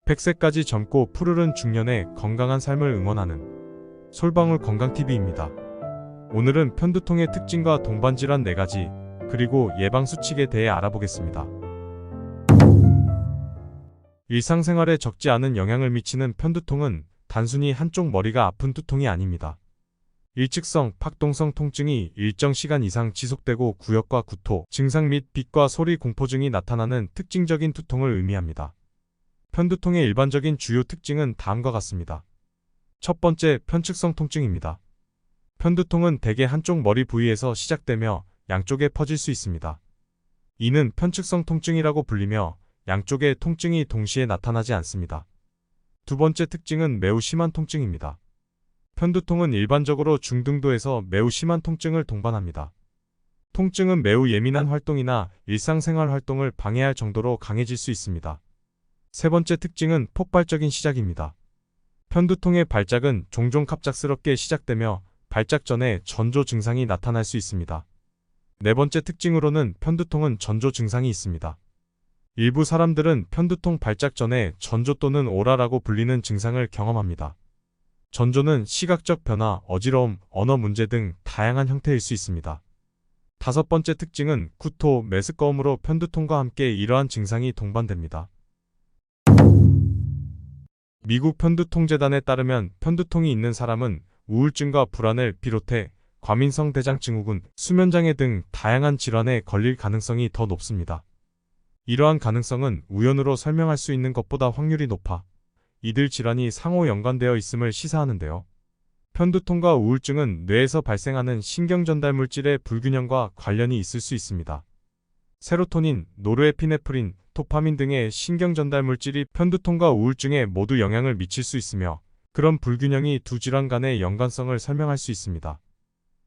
100세까지 젊고 푸르른 중년의 건강한 삶을 응원하는 솔방울 건강TV입니다. 오늘은 편두통의 특징과 동반질환 4가지, 그리고 예방수칙에 대해 알아보겠습니다. 일상생활에 적지 않은 영향을 미치는 편두통은 단순히 한쪽 머리가 아픈 두통이 아닙니다. 일측성, 파동성 통증이 일정 시간 이상 지속되고 구역과 구토, 증상 및 빛과 소리 공포증이 나타나는 특징적인 두통을 의미합니다. 편두통의 일반적인 주요 특징은 다음과 같습니다. 첫 번째, 편측성 통증입니다. 편두통은 대개 한쪽 머리 부위에서 시작되며 양쪽에 퍼질 수 있습니다. 이는 편측성 통증이라고 불리며 양쪽의 통증이 동시에 나타나지 않습니다. 두 번째 특징은 매우 심한 통증입니다. 편두통은 일반적으로 중등도에서 매우 심한 통증을 동반합니다. 통증은 매우 예민한 활동이나 일상생활 활동을 방해할 정도로 강해질 수 있습니다. 세 번째 특징은 폭발적인 시작입니다. 편두통의 발작은 종종 갑작스럽게 시작되며 발작 전에 전조 증상이 나타날 수 있습니다. 네 번째 특징으로는 편두통은 전조 증상이 있습니다. 일부 사람들은 편두통 발작 전에 전조 또는 오라라고 불리는 증상을 경험합니다. 전조는 시각적 변화, 어지러움, 언어 문제 등 다양한 형태일 수 있습니다. 다섯 번째 특징은 구토, 메스꺼움으로 편두통과 함께 이러한 증상이 동반됩니다. 미국 편두통재단에 따르면 편두통이 있는 사람은 우울증과 불안을 비롯해 과민성 대장증후군, 수면장애 등 다양한 질환에 걸릴 가능성이 더 높습니다. 이러한 가능성은 우연으로 설명할 수 있는 것보다 확률이 높아 이들 질환이 상호 연관되어 있음을 시사하는데요. 편두통과 우울증은 뇌에서 발생하는 신경전달물질의 불균형과 관련이 있을 수 있습니다. 세로토닌, 노르에피네프린, 도파민 등의 신경전달물질이 편두통과 우울증에 모두 영향을 미칠 수 있으며 그런 불균형이 두 질환 간의 연관성을 설명할 수 있습니다.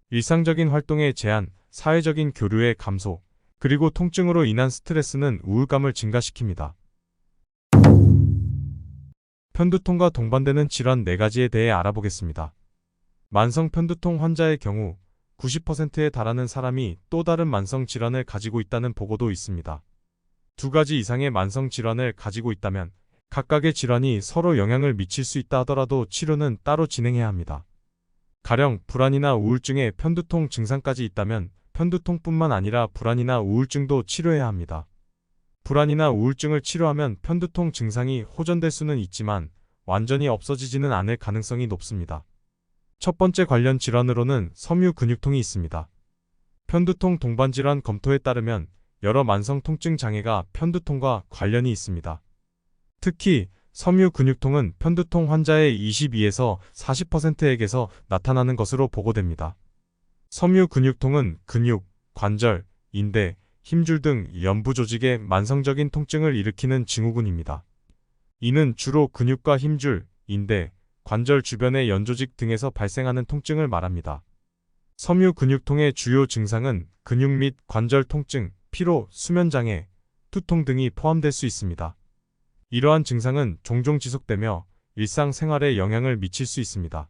일상적인 활동의 제한, 사회적인 교류의 감소, 그리고 통증으로 인한 스트레스는 우울감을 증가시킵니다. 편두통과 동반되는 질환 4가지에 대해 알아보겠습니다. 만성 편두통 환자의 경우 90%에 달하는 사람이 또 다른 만성 질환을 가지고 있다는 보고도 있습니다. 2가지 이상의 만성 질환을 가지고 있다면 각각의 질환이 서로 영향을 미칠 수 있다 하더라도 치료는 따로 진행해야 합니다. 가령 불안이나 우울증에 편두통 증상까지 있다면 편두통뿐만 아니라 불안이나 우울증도 치료해야 합니다. 불안이나 우울증을 치료하면 편두통 증상이 호전될 수는 있지만 완전히 없어지지는 않을 가능성이 높습니다. 첫 번째 관련 질환으로는 섬유 근육통이 있습니다. 편두통 동반질환 검토에 따르면 여러 만성 통증 장애가 편두통과 관련이 있습니다. 특히 섬유 근육통은 편두통 환자의 22에서 40%에게서 나타나는 것으로 보고됩니다. 섬유 근육통은 근육, 관절, 인대, 힘줄 등 연부 조직의 만성적인 통증을 일으키는 증후군입니다. 이는 주로 근육과 힘줄, 인대, 관절 주변의 연조직 등에서 발생하는 통증을 말합니다. 섬유 근육통의 주요 증상은 근육 및 관절 통증, 피로, 수면장애, 두통 등이 포함될 수 있습니다. 이러한 증상은 종종 지속되며 일상생활에 영향을 미칠 수 있습니다.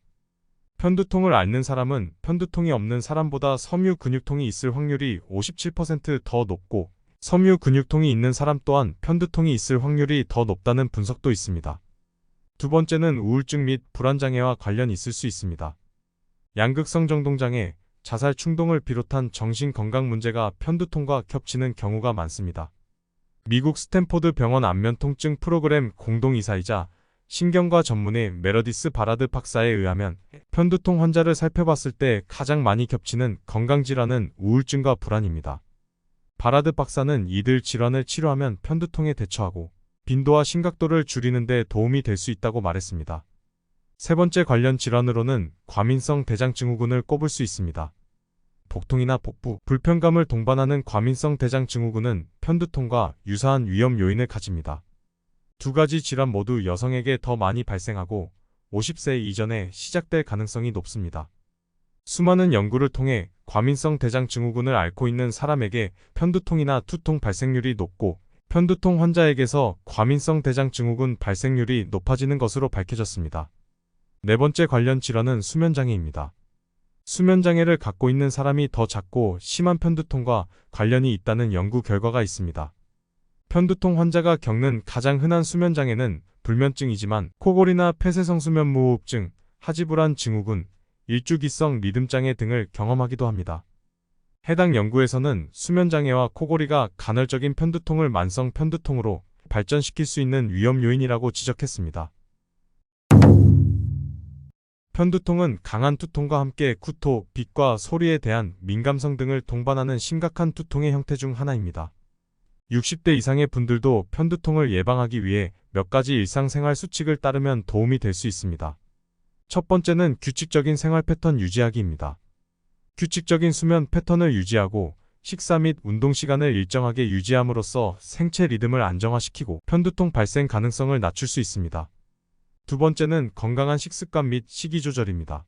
편두통을 앓는 사람은 편두통이 없는 사람보다 섬유 근육통이 있을 확률이 57% 더 높고 섬유 근육통이 있는 사람 또한 편두통이 있을 확률이 더 높다는 분석도 있습니다. 두 번째는 우울증 및 불안장애와 관련이 있을 수 있습니다. 양극성 정동장애, 자살 충동을 비롯한 정신건강 문제가 편두통과 겹치는 경우가 많습니다. 미국 스탠포드 병원 안면통증 프로그램 공동이사이자 신경과 전문의 메러디스 바라드 박사에 의하면 편두통 환자를 살펴봤을 때 가장 많이 겹치는 건강질환은 우울증과 불안입니다. 바라드 박사는 이들 질환을 치료하면 편두통에 대처하고 빈도와 심각도를 줄이는 데 도움이 될 수 있다고 말했습니다. 세 번째 관련 질환으로는 과민성 대장증후군을 꼽을 수 있습니다. 복통이나 복부, 불편감을 동반하는 과민성 대장증후군은 편두통과 유사한 위험 요인을 가집니다. 2가지 질환 모두 여성에게 더 많이 발생하고 50세 이전에 시작될 가능성이 높습니다. 수많은 연구를 통해 과민성 대장증후군을 앓고 있는 사람에게 편두통이나 두통 발생률이 높고 편두통 환자에게서 과민성 대장증후군 발생률이 높아지는 것으로 밝혀졌습니다. 네 번째 관련 질환은 수면장애입니다. 수면장애를 갖고 있는 사람이 더 작고 심한 편두통과 관련이 있다는 연구 결과가 있습니다. 편두통 환자가 겪는 가장 흔한 수면장애는 불면증이지만 코골이나 폐쇄성수면무호흡증, 하지불안 증후군, 일주기성 리듬장애 등을 경험하기도 합니다. 해당 연구에서는 수면장애와 코골이가 간헐적인 편두통을 만성 편두통으로 발전시킬 수 있는 위험 요인이라고 지적했습니다. 편두통은 강한 두통과 함께 구토, 빛과 소리에 대한 민감성 등을 동반하는 심각한 두통의 형태 중 하나입니다. 60대 이상의 분들도 편두통을 예방하기 위해 몇 가지 일상생활 수칙을 따르면 도움이 될 수 있습니다. 첫 번째는 규칙적인 생활 패턴 유지하기입니다. 규칙적인 수면 패턴을 유지하고 식사 및 운동 시간을 일정하게 유지함으로써 생체 리듬을 안정화시키고 편두통 발생 가능성을 낮출 수 있습니다. 두 번째는 건강한 식습관 및 식이 조절입니다.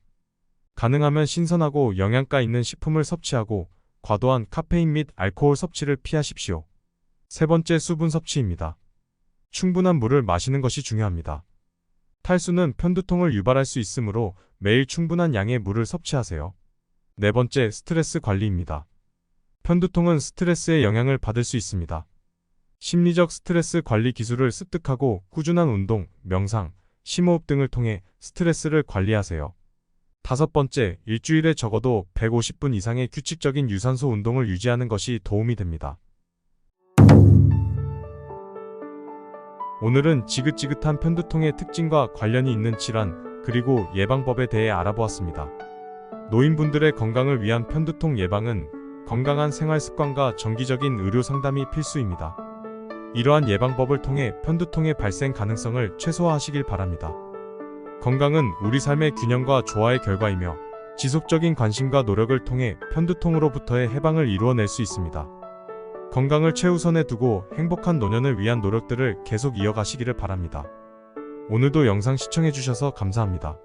가능하면 신선하고 영양가 있는 식품을 섭취하고 과도한 카페인 및 알코올 섭취를 피하십시오. 세 번째, 수분 섭취입니다. 충분한 물을 마시는 것이 중요합니다. 탈수는 편두통을 유발할 수 있으므로 매일 충분한 양의 물을 섭취하세요. 네 번째, 스트레스 관리입니다. 편두통은 스트레스의 영향을 받을 수 있습니다. 심리적 스트레스 관리 기술을 습득하고 꾸준한 운동, 명상, 심호흡 등을 통해 스트레스를 관리하세요. 다섯 번째, 일주일에 적어도 150분 이상의 규칙적인 유산소 운동을 유지하는 것이 도움이 됩니다. 오늘은 지긋지긋한 편두통의 특징과 관련이 있는 질환, 그리고 예방법에 대해 알아보았습니다. 노인분들의 건강을 위한 편두통 예방은 건강한 생활 습관과 정기적인 의료 상담이 필수입니다. 이러한 예방법을 통해 편두통의 발생 가능성을 최소화하시길 바랍니다. 건강은 우리 삶의 균형과 조화의 결과이며 지속적인 관심과 노력을 통해 편두통으로부터의 해방을 이루어낼 수 있습니다. 건강을 최우선에 두고 행복한 노년을 위한 노력들을 계속 이어가시기를 바랍니다. 오늘도 영상 시청해주셔서 감사합니다.